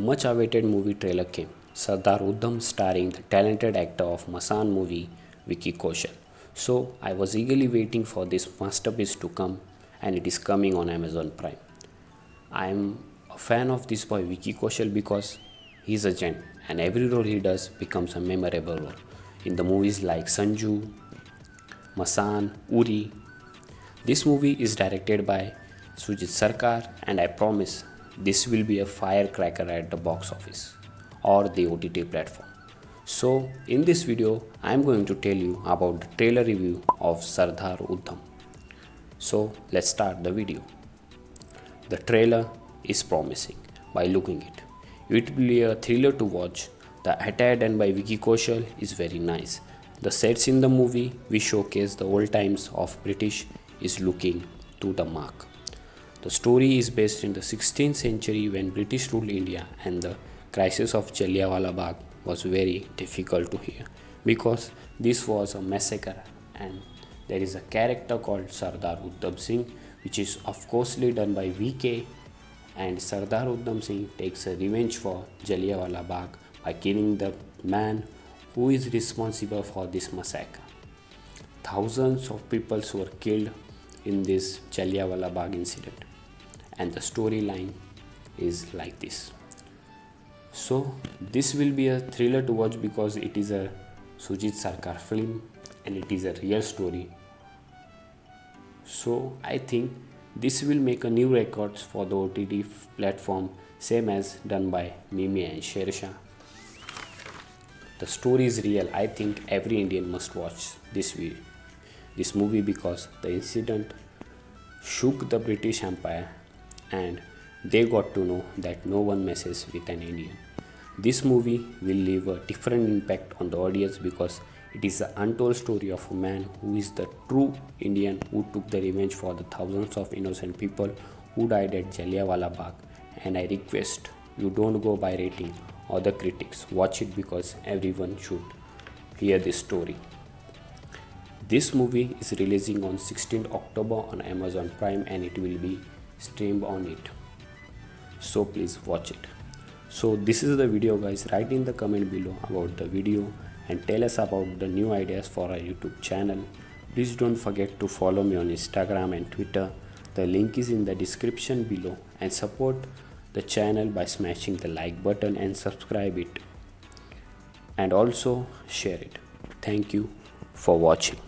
much awaited movie trailer came, Sardar Udham starring the talented actor of Masan movie Vicky Kaushal. So I was eagerly waiting for this masterpiece to come, and it is coming on Amazon Prime. I am a fan of this boy Vicky Kaushal because he is a gent and every role he does becomes a memorable role. In the movies like Sanju, Masan, Uri. This movie is directed by Sujit Sarkar, and I promise this will be a firecracker at the box office or the OTT platform. So in this video I am going to tell you about the trailer review of Sardar Udham. So let's start the video. The trailer is promising by looking it. It will be a thriller to watch. The attire done by Vicky Kaushal is very nice. The sets in the movie we showcase the old times of British is looking to the mark. The story is based in the 16th century when British ruled India, and the crisis of Jallianwala Bagh was very difficult to hear because this was a massacre, and there is a character called Sardar Udham Singh, which is of course done by VK, and Sardar Udham Singh takes a revenge for Jallianwala Bagh by killing the man who is responsible for this massacre. Thousands of people were killed in this Jallianwala Bagh incident, and the storyline is like this. So this will be a thriller to watch because it is a Sujit Sarkar film and it is a real story. So I think this will make a new records for the OTT platform, same as done by Mimi and Shershah. The story is real. I think every Indian must watch this movie because the incident shook the British Empire and they got to know that no one messes with an Indian. This movie will leave a different impact on the audience because it is the untold story of a man who is the true Indian who took the revenge for the thousands of innocent people who died at Jallianwala Bagh. And I request you don't go by rating or the critics. Watch it because everyone should hear this story. This movie is releasing on 16th October on Amazon Prime and it will be streamed on it. So please watch it. So this is the video guys. Write in the comment below about the video and tell us about the new ideas for our YouTube channel. Please don't forget to follow me on Instagram and Twitter. The link is in the description below, and support the channel by smashing the like button and subscribe it, and also share it. Thank you for watching.